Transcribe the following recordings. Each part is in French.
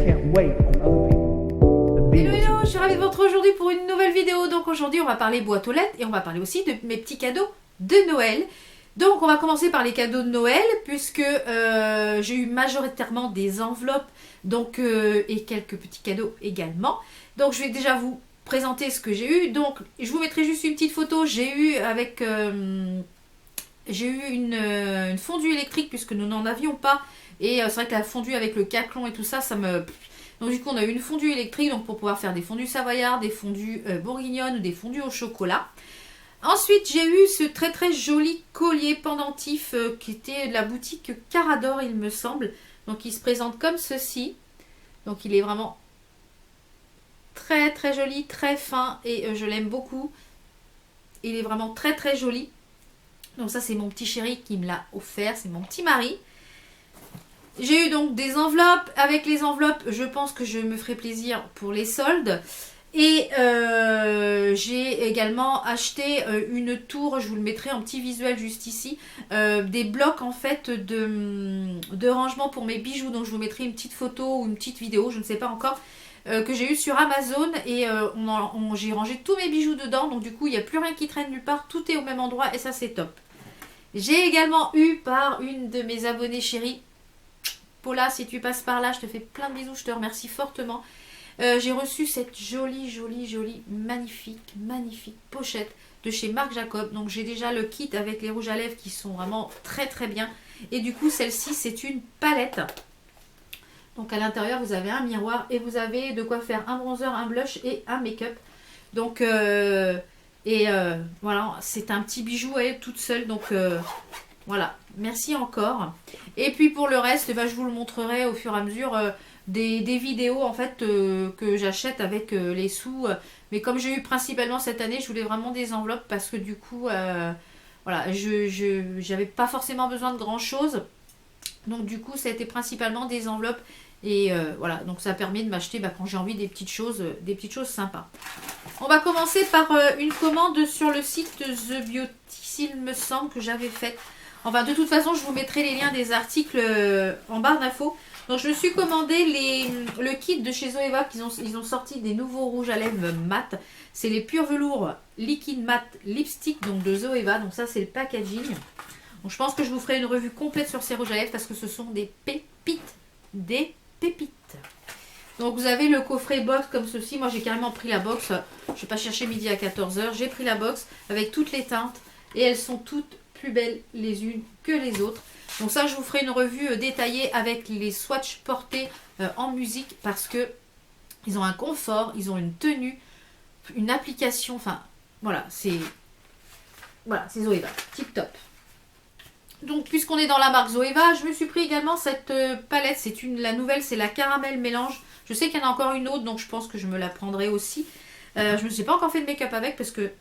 can't wait on other people to be Hello, what hello, you je suis ravie de vous retrouver aujourd'hui pour une nouvelle vidéo. Donc aujourd'hui on va parler boîte aux lettres et on va parler aussi de mes petits cadeaux de Noël. Donc on va commencer par les cadeaux de Noël puisque j'ai eu majoritairement des enveloppes donc, et quelques petits cadeaux également. Donc je vais déjà vous présenter ce que j'ai eu. Donc je vous mettrai juste une petite photo. J'ai eu avec une fondue électrique puisque nous n'en avions pas. Et c'est vrai que la fondue avec le caclon et tout ça, ça me... Donc du coup on a eu une fondue électrique donc pour pouvoir faire des fondues savoyardes, des fondues bourguignonnes ou des fondues au chocolat. Ensuite j'ai eu ce très très joli collier pendentif qui était de la boutique Carador il me semble. Donc il se présente comme ceci. Donc il est vraiment très très joli, très fin et je l'aime beaucoup. Il est vraiment très très joli. Donc ça c'est mon petit chéri qui me l'a offert, c'est mon petit mari. J'ai eu donc des enveloppes. Avec les enveloppes, je pense que je me ferai plaisir pour les soldes. Et j'ai également acheté une tour, je vous le mettrai en petit visuel juste ici, des blocs en fait de rangement pour mes bijoux. Donc je vous mettrai une petite photo ou une petite vidéo, je ne sais pas encore, que j'ai eu sur Amazon. Et j'ai rangé tous mes bijoux dedans. Donc du coup, il n'y a plus rien qui traîne nulle part. Tout est au même endroit et ça c'est top. J'ai également eu par une de mes abonnées chéries, Paula, si tu passes par là, je te fais plein de bisous, je te remercie fortement. J'ai reçu cette jolie, magnifique pochette de chez Marc Jacob. Donc j'ai déjà le kit avec les rouges à lèvres qui sont vraiment très très bien. Et du coup, celle-ci, c'est une palette. Donc à l'intérieur, vous avez un miroir et vous avez de quoi faire un bronzer, un blush et un make-up. Donc, voilà, c'est un petit bijou, elle est toute seule. Donc... voilà, merci encore. Et puis pour le reste, je vous le montrerai au fur et à mesure des vidéos en fait que j'achète avec les sous. Mais comme j'ai eu principalement cette année, je voulais vraiment des enveloppes parce que du coup, voilà, je n'avais pas forcément besoin de grand chose. Donc du coup, ça a été principalement des enveloppes. Et voilà, donc ça permet de m'acheter quand j'ai envie des petites choses sympas. On va commencer par une commande sur le site de The Beauty, il me semble que j'avais faite. Enfin, de toute façon, je vous mettrai les liens des articles en barre d'infos. Donc, je me suis commandé le kit de chez Zoeva. Ils ont sorti des nouveaux rouges à lèvres mat. C'est les Pur Velours Liquid Matte Lipstick donc de Zoeva. Donc, ça, c'est le packaging. Donc, je pense que je vous ferai une revue complète sur ces rouges à lèvres parce que ce sont des pépites. Des pépites. Donc, vous avez le coffret box comme ceci. Moi, j'ai carrément pris la box. Je ne vais pas chercher midi à 14 h. J'ai pris la box avec toutes les teintes. Et elles sont toutes plus belles les unes que les autres. Donc ça, je vous ferai une revue détaillée avec les swatchs portés en musique parce que ils ont un confort, ils ont une tenue, une application. Enfin, voilà, c'est Zoeva, tip top. Donc, puisqu'on est dans la marque Zoeva, je me suis pris également cette palette. C'est la nouvelle, c'est la caramel mélange. Je sais qu'il y en a encore une autre, donc je pense que je me la prendrai aussi. Je me suis pas encore fait de make-up avec parce que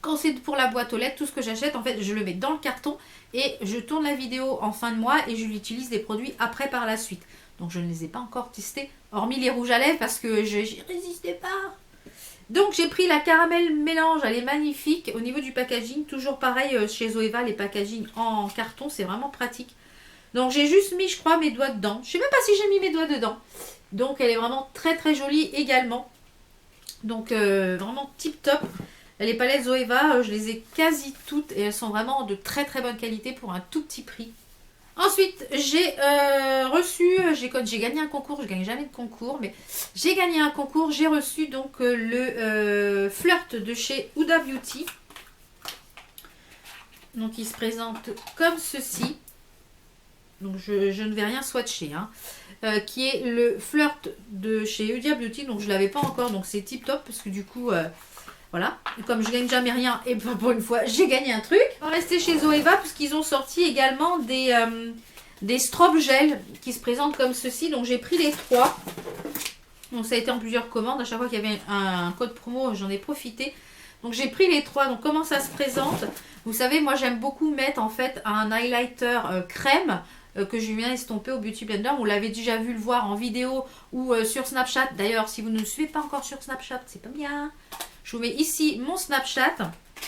quand c'est pour la boîte aux lettres, tout ce que j'achète, en fait, je le mets dans le carton et je tourne la vidéo en fin de mois et je l'utilise des produits après par la suite. Donc, je ne les ai pas encore testés, hormis les rouges à lèvres parce que je n'y résistais pas. Donc, j'ai pris la caramel mélange, elle est magnifique. Au niveau du packaging, toujours pareil chez Zoeva, les packaging en carton, c'est vraiment pratique. Donc, j'ai juste mis, je crois, mes doigts dedans. Je ne sais même pas si j'ai mis mes doigts dedans. Donc, elle est vraiment très très jolie également. Donc, vraiment tip top. Les palettes Zoeva, je les ai quasi toutes et elles sont vraiment de très très bonne qualité pour un tout petit prix. Ensuite, j'ai j'ai gagné un concours, je ne gagne jamais de concours, mais j'ai gagné un concours. J'ai reçu donc le flirt de chez Huda Beauty. Donc il se présente comme ceci. Donc je ne vais rien swatcher, hein. Qui est le flirt de chez Huda Beauty. Donc je ne l'avais pas encore, donc c'est tip top parce que du coup... voilà, et comme je gagne jamais rien, et pour une fois, j'ai gagné un truc. On va rester chez Zoeva puisqu'ils ont sorti également des strobe gel qui se présentent comme ceci. Donc j'ai pris les 3. Donc ça a été en plusieurs commandes. À chaque fois qu'il y avait un code promo, j'en ai profité. Donc j'ai pris les 3. Donc comment ça se présente? Vous savez, moi j'aime beaucoup mettre en fait un highlighter crème que je viens estomper au Beauty Blender. Vous l'avez déjà vu le voir en vidéo ou sur Snapchat. D'ailleurs, si vous ne me suivez pas encore sur Snapchat, c'est pas bien. Je vous mets ici mon Snapchat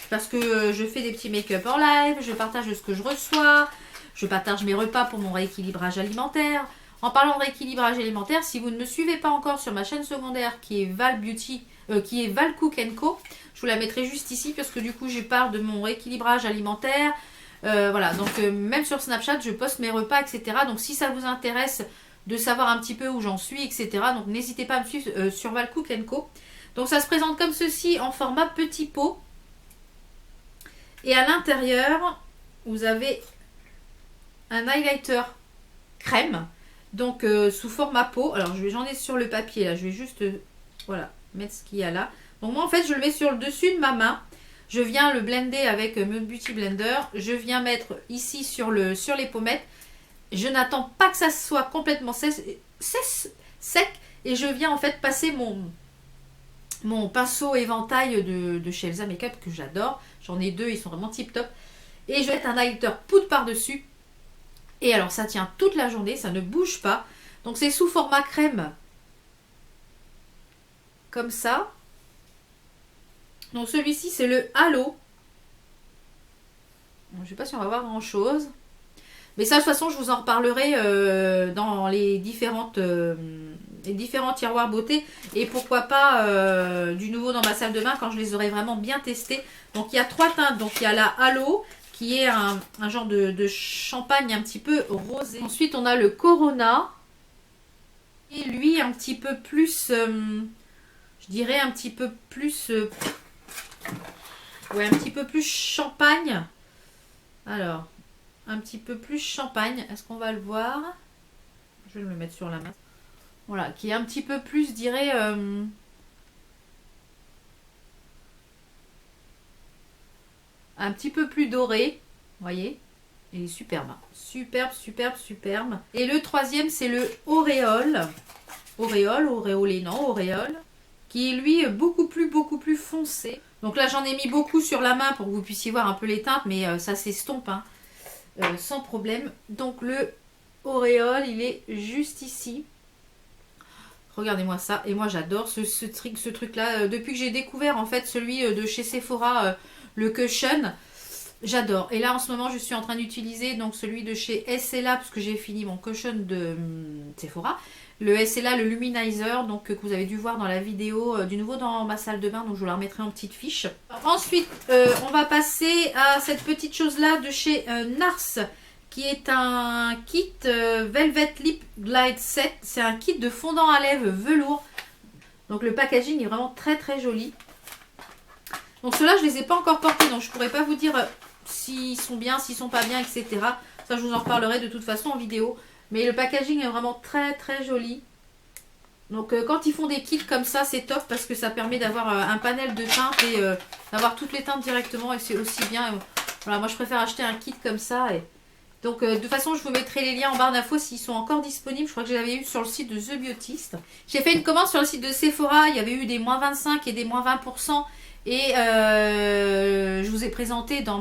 parce que je fais des petits make-up en live, je partage ce que je reçois, je partage mes repas pour mon rééquilibrage alimentaire. En parlant de rééquilibrage alimentaire, si vous ne me suivez pas encore sur ma chaîne secondaire qui est Val Beauty, qui est Val Cook Co, je vous la mettrai juste ici parce que du coup je parle de mon rééquilibrage alimentaire. Voilà, donc même sur Snapchat, je poste mes repas, etc. Donc si ça vous intéresse de savoir un petit peu où j'en suis, etc. Donc n'hésitez pas à me suivre sur Val Cook Co. Donc ça se présente comme ceci en format petit pot. Et à l'intérieur, vous avez un highlighter crème. Donc sous format pot. Alors j'en ai sur le papier là. Je vais juste voilà, mettre ce qu'il y a là. Donc moi en fait je le mets sur le dessus de ma main. Je viens le blender avec Mode Beauty Blender. Je viens mettre ici sur les pommettes. Je n'attends pas que ça soit complètement sec. Et je viens en fait passer mon pinceau éventail de chez Elsa Makeup que j'adore. J'en ai deux, ils sont vraiment tip top. Et je vais mettre un highlighter poudre par-dessus. Et alors ça tient toute la journée, ça ne bouge pas. Donc c'est sous format crème. Comme ça. Donc celui-ci c'est le Halo. Je ne sais pas si on va voir grand chose. Mais ça de toute façon je vous en reparlerai dans les différents tiroirs beauté. Et pourquoi pas du nouveau dans ma salle de bain quand je les aurai vraiment bien testés. Donc il y a 3 teintes. Donc il y a la Halo qui est un genre de champagne un petit peu rosé. Ensuite on a le Corona. Et lui un petit peu plus, je dirais un petit peu plus... ouais, un petit peu plus champagne. Alors, un petit peu plus champagne. Est-ce qu'on va le voir? Je vais me le mettre sur la main. Voilà, qui est un petit peu plus, je dirais... un petit peu plus doré. Vous voyez? Il est superbe. Superbe, superbe, superbe. Et le troisième, c'est le Auréole. Auréolé, non, Auréole. Qui est lui beaucoup plus foncé. Donc là j'en ai mis beaucoup sur la main pour que vous puissiez voir un peu les teintes, mais ça s'estompe hein, sans problème. Donc le Auréole il est juste ici. Regardez-moi ça, et moi j'adore ce truc là. Depuis que j'ai découvert en fait celui de chez Sephora, le Cushion, j'adore. Et là en ce moment je suis en train d'utiliser donc celui de chez SLA, parce que j'ai fini mon Cushion de Sephora. Le SLA, le Luminizer, donc que vous avez dû voir dans la vidéo du nouveau dans ma salle de bain, donc je vous la remettrai en petite fiche. Ensuite, on va passer à cette petite chose-là de chez Nars, qui est un kit Velvet Lip Glide Set. C'est un kit de fondant à lèvres velours. Donc le packaging est vraiment très joli. Donc ceux-là, je ne les ai pas encore portés, donc je ne pourrais pas vous dire s'ils sont bien, s'ils sont pas bien, etc. Ça, je vous en reparlerai de toute façon en vidéo. Mais le packaging est vraiment très joli. Donc quand ils font des kits comme ça, c'est top parce que ça permet d'avoir un panel de teintes et d'avoir toutes les teintes directement. Et c'est aussi bien. Voilà, moi je préfère acheter un kit comme ça. Et... donc de toute façon, je vous mettrai les liens en barre d'infos s'ils sont encore disponibles. Je crois que je l'avais eu sur le site de The Beautist. J'ai fait une commande sur le site de Sephora. Il y avait eu des moins 25 et des moins 20%. Et je vous ai présenté dans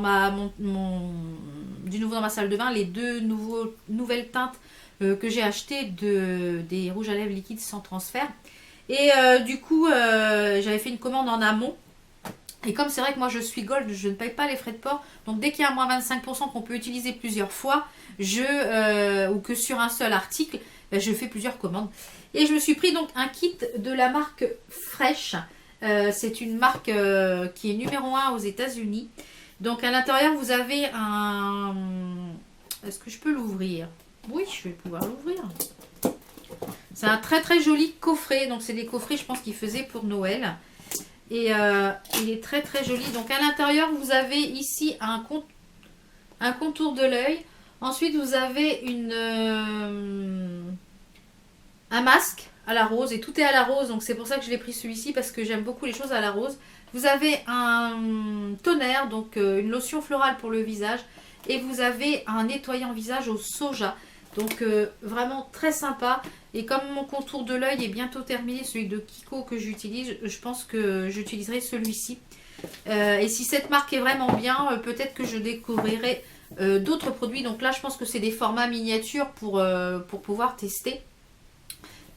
du nouveau dans ma salle de bain les deux nouvelles teintes que j'ai acheté des rouges à lèvres liquides sans transfert. Et du coup j'avais fait une commande en amont, et comme c'est vrai que moi je suis gold, je ne paye pas les frais de port, donc dès qu'il y a un moins 25% qu'on peut utiliser plusieurs fois, ou que sur un seul article, ben, je fais plusieurs commandes. Et je me suis pris donc un kit de la marque Fresh. C'est une marque qui est numéro 1 aux États-Unis. Donc à l'intérieur vous avez un... est-ce que je peux l'ouvrir? Oui, je vais pouvoir l'ouvrir. C'est un très joli coffret. Donc c'est des coffrets, je pense qu'ils faisaient pour Noël. Et il est très joli. Donc à l'intérieur vous avez ici un contour de l'œil. Ensuite vous avez un masque à la rose, et tout est à la rose, donc c'est pour ça que je l'ai pris celui-ci, parce que j'aime beaucoup les choses à la rose. Vous avez un toner, donc une lotion florale pour le visage, et vous avez un nettoyant visage au soja, donc vraiment très sympa. Et comme mon contour de l'œil est bientôt terminé, celui de Kiko que j'utilise, je pense que j'utiliserai celui-ci. Et si cette marque est vraiment bien, peut-être que je découvrirai d'autres produits. Donc là je pense que c'est des formats miniatures pour pouvoir tester.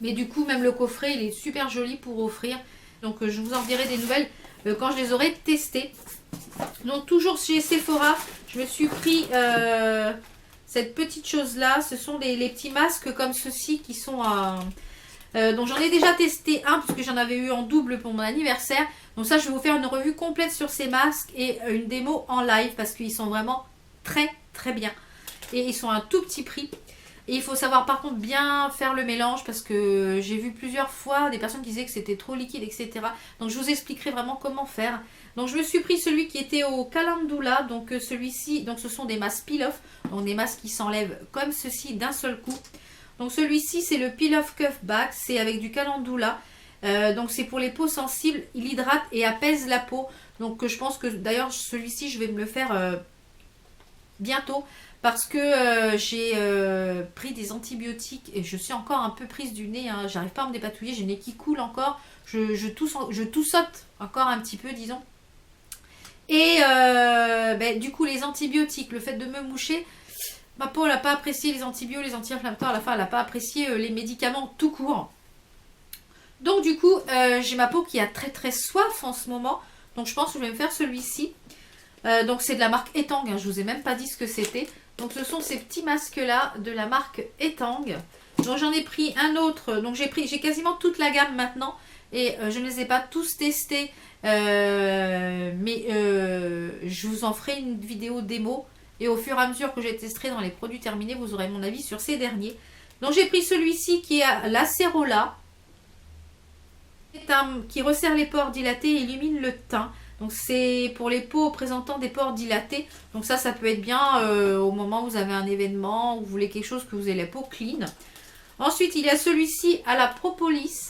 Mais du coup, même le coffret, il est super joli pour offrir. Donc, je vous en dirai des nouvelles quand je les aurai testés. Donc, toujours chez Sephora, je me suis pris cette petite chose-là. Ce sont les petits masques comme ceci qui sont donc j'en ai déjà testé un parce que j'en avais eu en double pour mon anniversaire. Donc ça, je vais vous faire une revue complète sur ces masques et une démo en live parce qu'ils sont vraiment très très bien. Et ils sont à un tout petit prix. Et il faut savoir par contre bien faire le mélange parce que j'ai vu plusieurs fois des personnes qui disaient que c'était trop liquide, etc. Donc je vous expliquerai vraiment comment faire. Donc je me suis pris celui qui était au calendula. Donc celui-ci, donc ce sont des masques peel-off. Donc des masques qui s'enlèvent comme ceci d'un seul coup. Donc celui-ci c'est le peel-off cuff back. C'est avec du calendula. Donc c'est pour les peaux sensibles. Il hydrate et apaise la peau. Donc je pense que d'ailleurs celui-ci je vais me le faire bientôt. Parce que j'ai pris des antibiotiques et je suis encore un peu prise du nez. Hein. J'arrive pas à me dépatouiller. J'ai le nez qui coule encore. Je toussote encore un petit peu, disons. Et du coup, les antibiotiques, le fait de me moucher, ma peau n'a pas apprécié les antibiotiques, les anti-inflammatoires. À la fin, elle n'a pas apprécié les médicaments tout court. Donc du coup, j'ai ma peau qui a très très soif en ce moment. Donc je pense que je vais me faire celui-ci. Donc c'est de la marque Etang. Hein. Je vous ai même pas dit ce que c'était. Donc ce sont ces petits masques là de la marque Etang. Donc j'en ai pris un autre. Donc j'ai quasiment toute la gamme maintenant. Et je ne les ai pas tous testés. Mais je vous en ferai une vidéo démo. Et au fur et à mesure que j'ai testé dans les produits terminés, vous aurez mon avis sur ces derniers. Donc j'ai pris celui-ci qui est l'Acerola. Qui resserre les pores dilatés et illumine le teint. Donc c'est pour les peaux présentant des pores dilatés. Donc ça peut être bien au moment où vous avez un événement, où vous voulez quelque chose que vous ayez la peau clean. Ensuite, il y a celui-ci à la propolis.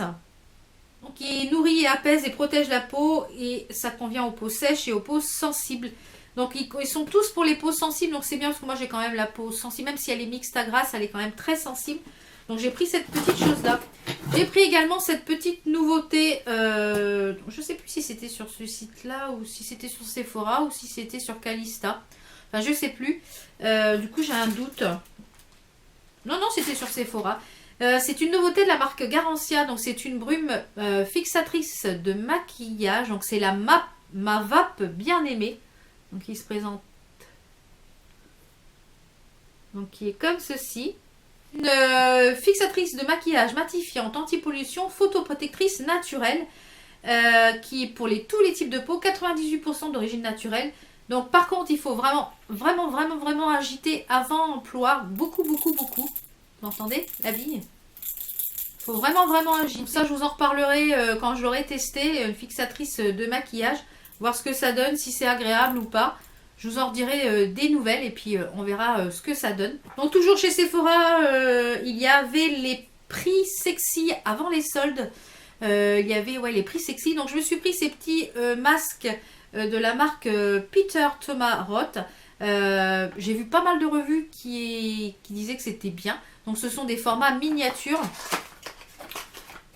Donc il nourrit, apaise et protège la peau. Et ça convient aux peaux sèches et aux peaux sensibles. Donc ils sont tous pour les peaux sensibles. Donc c'est bien parce que moi j'ai quand même la peau sensible. Même si elle est mixte à grasse, elle est quand même très sensible. Donc j'ai pris cette petite chose là. J'ai pris également cette petite nouveauté. Je ne sais plus si c'était sur ce site là ou si c'était sur Sephora ou si c'était sur Calista. Enfin je ne sais plus. Du coup j'ai un doute. Non c'était sur Sephora. C'est une nouveauté de la marque Garancia. Donc c'est une brume fixatrice de maquillage. Donc c'est la ma vape bien aimée. Donc il se présente. Donc qui est comme ceci. Une fixatrice de maquillage matifiante, anti-pollution, photoprotectrice naturelle qui est pour tous les types de peau, 98% d'origine naturelle. Donc par contre il faut vraiment agiter avant emploi, beaucoup. Vous entendez la bille? Il faut vraiment agiter. Ça je vous en reparlerai quand je l'aurai testé, une fixatrice de maquillage, voir ce que ça donne, si c'est agréable ou pas. Je vous en redirai des nouvelles et puis on verra ce que ça donne. Donc toujours chez Sephora, il y avait les prix sexy avant les soldes. Il y avait les prix sexy. Donc je me suis pris ces petits masques de la marque Peter Thomas Roth. J'ai vu pas mal de revues qui disaient que c'était bien. Donc ce sont des formats miniatures.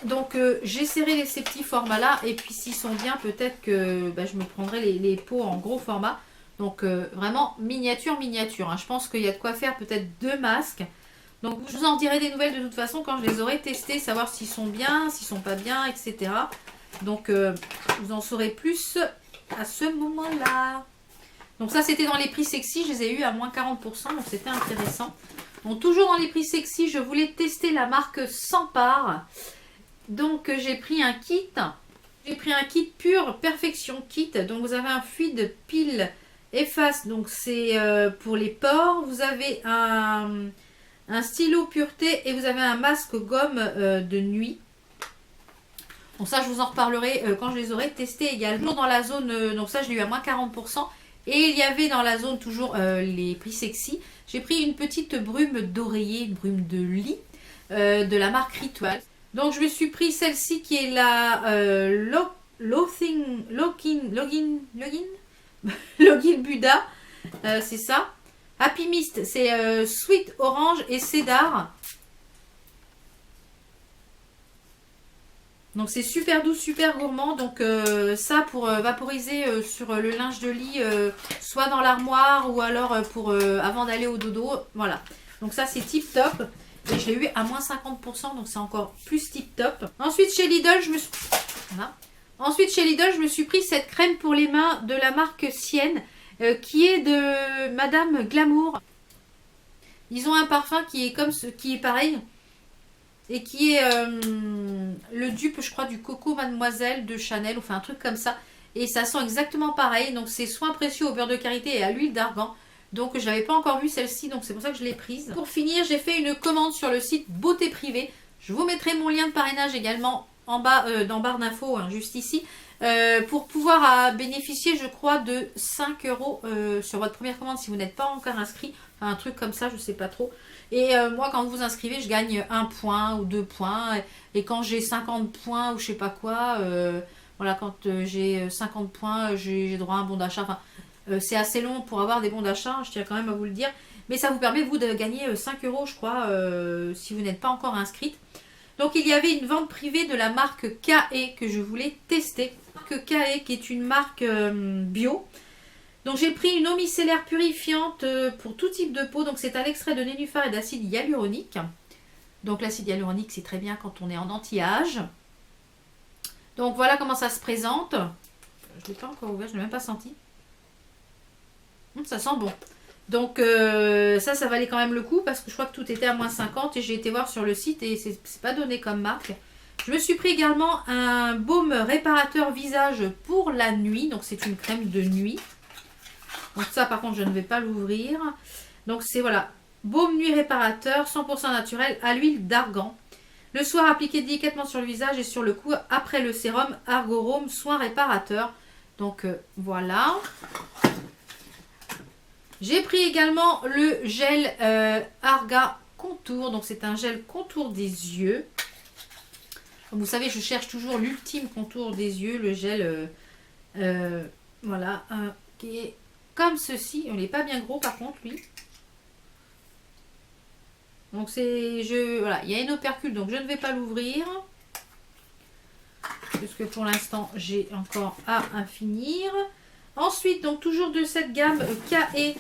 Donc j'essaierai ces petits formats là. Et puis s'ils sont bien, peut-être que je me prendrai les pots en gros format. Donc vraiment miniature. Hein. Je pense qu'il y a de quoi faire peut-être 2 masques. Donc je vous en dirai des nouvelles de toute façon quand je les aurai testés, savoir s'ils sont bien, s'ils sont pas bien, etc. Donc vous en saurez plus à ce moment-là. Donc ça c'était dans les prix sexy, je les ai eu à moins 40%, donc c'était intéressant. Donc toujours dans les prix sexy, je voulais tester la marque Sampar. Donc j'ai pris un kit. J'ai pris un kit Pure Perfection Kit. Donc vous avez un fluide pile efface, donc c'est pour les pores. Vous avez un stylo pureté et vous avez un masque gomme de nuit. Donc ça je vous en reparlerai quand je les aurai testés également. Dans la zone, donc ça je l'ai eu à moins 40%. Et il y avait dans la zone toujours les prix sexy. J'ai pris une petite brume d'oreiller, une brume de lit de la marque Ritual. Donc je me suis pris celle-ci qui est la Login Buddha, c'est ça. Happy Mist, c'est Sweet Orange et Cédar. Donc c'est super doux, super gourmand. Donc ça pour vaporiser sur le linge de lit, soit dans l'armoire ou alors pour avant d'aller au dodo. Voilà. Donc ça c'est tip top. Et je l'ai eu à moins 50%, donc c'est encore plus tip top. Ensuite chez Lidl, je me suis pris cette crème pour les mains de la marque Sienne, qui est de Madame Glamour. Ils ont un parfum qui est comme ce, qui est pareil et qui est le dupe, je crois, du Coco Mademoiselle de Chanel, enfin un truc comme ça. Et ça sent exactement pareil. Donc c'est soin précieux au beurre de karité et à l'huile d'argan. Donc je n'avais pas encore vu celle-ci, donc c'est pour ça que je l'ai prise. Pour finir, j'ai fait une commande sur le site Beauté Privée. Je vous mettrai mon lien de parrainage également en bas dans barre d'infos, hein, juste ici. Pour pouvoir bénéficier, je crois, de 5 euros sur votre première commande si vous n'êtes pas encore inscrit. Enfin, un truc comme ça, je ne sais pas trop. Et moi, quand vous vous inscrivez, je gagne 1 point ou 2 points. Et quand j'ai 50 points ou je sais pas quoi, voilà, quand j'ai 50 points, j'ai droit à un bon d'achat. Enfin, c'est assez long pour avoir des bons d'achat, je tiens quand même à vous le dire. Mais ça vous permet, vous, de gagner 5 euros, je crois, si vous n'êtes pas encore inscrite. Donc, il y avait une vente privée de la marque KE que je voulais tester. Marque KE, qui est une marque bio. Donc, j'ai pris une eau micellaire purifiante pour tout type de peau. Donc, c'est à l'extrait de nénuphar et d'acide hyaluronique. Donc, l'acide hyaluronique, c'est très bien quand on est en anti-âge. Donc, voilà comment ça se présente. Je ne l'ai pas encore ouvert, je ne l'ai même pas senti. Ça sent bon. Donc ça valait quand même le coup parce que je crois que tout était à moins 50 et j'ai été voir sur le site et c'est pas donné comme marque. Je me suis pris également un baume réparateur visage pour la nuit. Donc c'est une crème de nuit. Donc ça par contre je ne vais pas l'ouvrir. Donc c'est voilà, baume nuit réparateur 100% naturel à l'huile d'argan. Le soir appliqué délicatement sur le visage et sur le cou après le sérum Argorome soin réparateur. Donc voilà. J'ai pris également le gel Arga Contour. Donc c'est un gel contour des yeux. Comme vous savez, je cherche toujours l'ultime contour des yeux. Le gel, voilà, qui est comme ceci. Il n'est pas bien gros par contre, lui. Donc c'est, voilà, il y a une opercule, donc je ne vais pas l'ouvrir. Parce que pour l'instant, j'ai encore à finir. Ensuite, donc toujours de cette gamme KE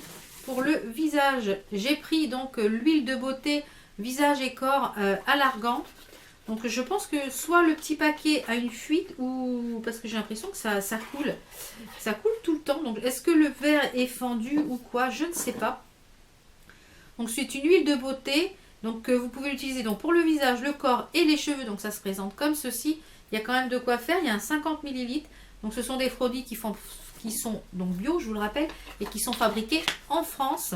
pour le visage, j'ai pris donc l'huile de beauté visage et corps à l'argan. Donc je pense que soit le petit paquet a une fuite ou parce que j'ai l'impression que ça coule. Ça coule tout le temps. Donc est-ce que le verre est fendu ou quoi? Je ne sais pas. Donc c'est une huile de beauté. Donc vous pouvez l'utiliser donc pour le visage, le corps et les cheveux. Donc ça se présente comme ceci. Il y a quand même de quoi faire. Il y a un 50 ml. Donc ce sont des produits qui sont donc bio, je vous le rappelle, et qui sont fabriqués en France.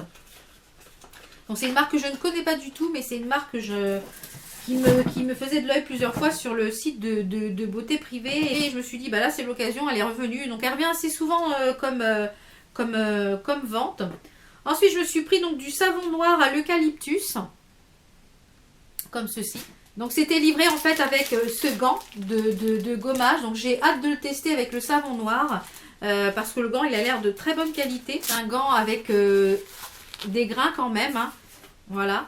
Donc c'est une marque que je ne connais pas du tout, mais c'est une marque qui me faisait de l'œil plusieurs fois sur le site de beauté privée. Et je me suis dit, bah là c'est l'occasion, elle est revenue. Donc elle revient assez souvent comme vente. Ensuite je me suis pris donc du savon noir à l'eucalyptus, comme ceci. Donc c'était livré en fait avec ce gant de gommage. Donc j'ai hâte de le tester avec le savon noir. Parce que le gant il a l'air de très bonne qualité. C'est un gant avec des grains quand même. Hein. Voilà.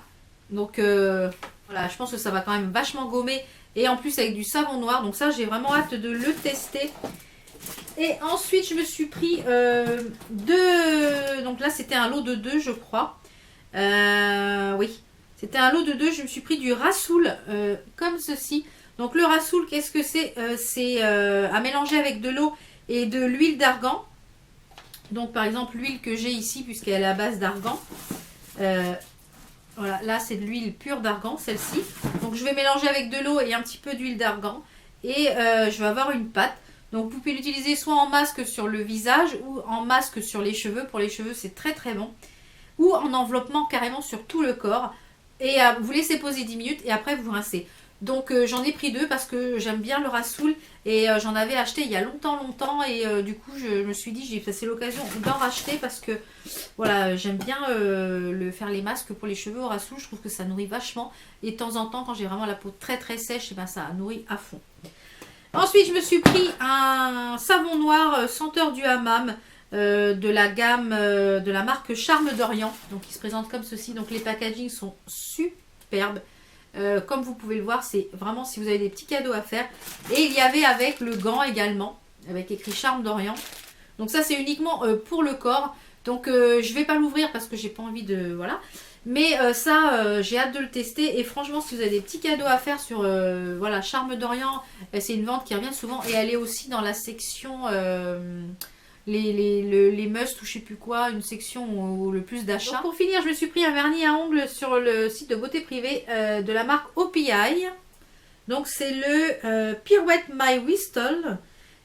Donc voilà, je pense que ça va quand même vachement gommer. Et en plus avec du savon noir. Donc ça j'ai vraiment hâte de le tester. Et ensuite je me suis pris deux. Donc là c'était un lot de 2 je crois. Oui. C'était un lot de 2, je me suis pris du Rassoul comme ceci. Donc le Rassoul, qu'est-ce que c'est? C'est à mélanger avec de l'eau et de l'huile d'argan. Donc par exemple l'huile que j'ai ici, puisqu'elle est à base d'argan. Voilà, là c'est de l'huile pure d'argan, celle-ci. Donc je vais mélanger avec de l'eau et un petit peu d'huile d'argan. Et je vais avoir une pâte. Donc vous pouvez l'utiliser soit en masque sur le visage ou en masque sur les cheveux. Pour les cheveux c'est très très bon. Ou en enveloppement carrément sur tout le corps. Et vous laissez poser 10 minutes et après vous rincez. Donc j'en ai pris 2 parce que j'aime bien le Rassoul. Et j'en avais acheté il y a longtemps. Et du coup je me suis dit, j'ai passé l'occasion d'en racheter. Parce que voilà, j'aime bien faire les masques pour les cheveux au Rassoul. Je trouve que ça nourrit vachement. Et de temps en temps quand j'ai vraiment la peau très très sèche, et ben, ça nourrit à fond. Ensuite je me suis pris un savon noir senteur du hammam. De la gamme de la marque Charme d'Orient. Donc il se présente comme ceci. Donc les packagings sont superbes. Comme vous pouvez le voir, c'est vraiment si vous avez des petits cadeaux à faire. Et il y avait avec le gant également, avec écrit Charme d'Orient. Donc ça c'est uniquement pour le corps. Donc je vais pas l'ouvrir parce que j'ai pas envie de... Voilà. Mais ça, j'ai hâte de le tester. Et franchement, si vous avez des petits cadeaux à faire sur voilà, Charme d'Orient, c'est une vente qui revient souvent. Et elle est aussi dans la section... les must ou je sais plus quoi, une section où le plus d'achats. Pour finir, je me suis pris un vernis à ongles sur le site de beauté privée de la marque OPI. Donc c'est le Pirouette My Whistle.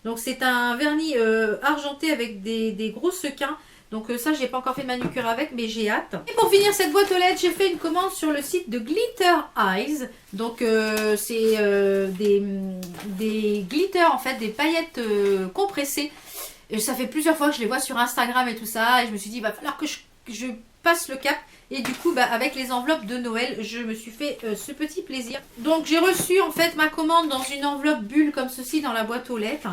Donc c'est un vernis argenté avec des gros sequins. Donc ça, j'ai pas encore fait de manucure avec, mais j'ai hâte. Et pour finir cette boîte aux lettres, j'ai fait une commande sur le site de Glitter Eyes. Donc c'est des glitters, en fait, des paillettes compressées. Et ça fait plusieurs fois que je les vois sur Instagram et tout ça. Et je me suis dit, il va falloir que je passe le cap. Et du coup, avec les enveloppes de Noël, je me suis fait ce petit plaisir. Donc j'ai reçu en fait ma commande dans une enveloppe bulle comme ceci dans la boîte aux lettres.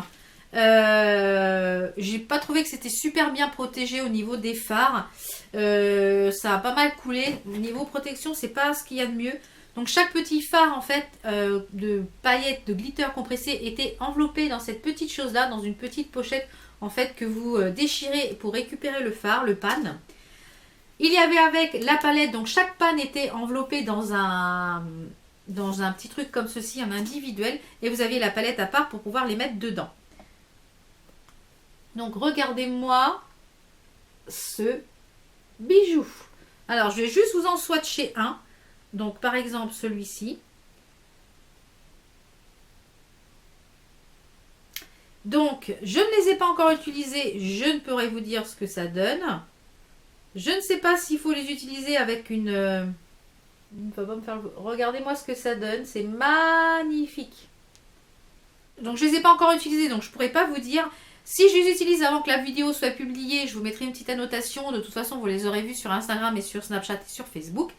J'ai pas trouvé que c'était super bien protégé au niveau des fards. Ça a pas mal coulé. Au niveau protection, c'est pas ce qu'il y a de mieux. Donc chaque petit phare en fait de paillettes, de glitter compressé était enveloppé dans cette petite chose là, dans une petite pochette en fait que vous déchirez pour récupérer le phare, le pan. Il y avait avec la palette, donc chaque pan était enveloppé dans un petit truc comme ceci, en individuel, et vous aviez la palette à part pour pouvoir les mettre dedans. Donc regardez-moi ce bijou. Alors je vais juste vous en swatcher un. Donc par exemple celui-ci. Donc je ne les ai pas encore utilisés. Je ne pourrais vous dire ce que ça donne. Je ne sais pas s'il faut les utiliser avec une... Regardez-moi ce que ça donne. C'est magnifique. Donc je ne les ai pas encore utilisés. Donc je ne pourrais pas vous dire... Si je les utilise avant que la vidéo soit publiée, je vous mettrai une petite annotation. De toute façon, vous les aurez vus sur Instagram et sur Snapchat et sur Facebook.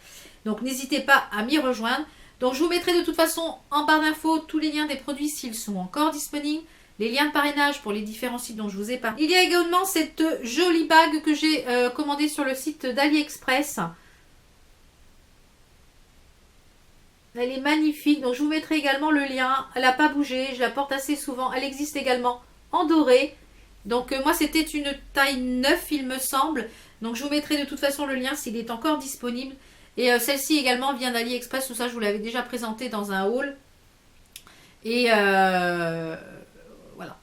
Donc, n'hésitez pas à m'y rejoindre. Donc, je vous mettrai de toute façon en barre d'infos tous les liens des produits s'ils sont encore disponibles. Les liens de parrainage pour les différents sites dont je vous ai parlé. Il y a également cette jolie bague que j'ai commandée sur le site d'AliExpress. Elle est magnifique. Donc, je vous mettrai également le lien. Elle n'a pas bougé. Je la porte assez souvent. Elle existe également en doré. Donc moi c'était une taille 9 il me semble. Donc je vous mettrai de toute façon le lien s'il est encore disponible. Et celle-ci également vient d'AliExpress. Tout ça je vous l'avais déjà présenté dans un haul. Et voilà.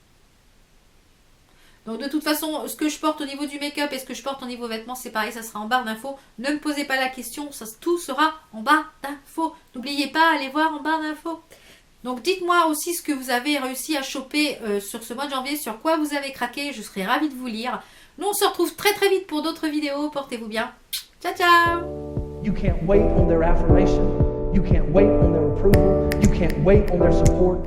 Donc de toute façon ce que je porte au niveau du make-up et ce que je porte au niveau vêtements c'est pareil. Ça sera en barre d'infos. Ne me posez pas la question. Ça, tout sera en barre d'infos. N'oubliez pas, allez voir en barre d'infos. Donc dites-moi aussi ce que vous avez réussi à choper sur ce mois de janvier, sur quoi vous avez craqué, je serai ravie de vous lire. Nous on se retrouve très très vite pour d'autres vidéos, portez-vous bien. Ciao ciao. You can't wait on their affirmation. You can't wait on their approval. You can't wait on their support.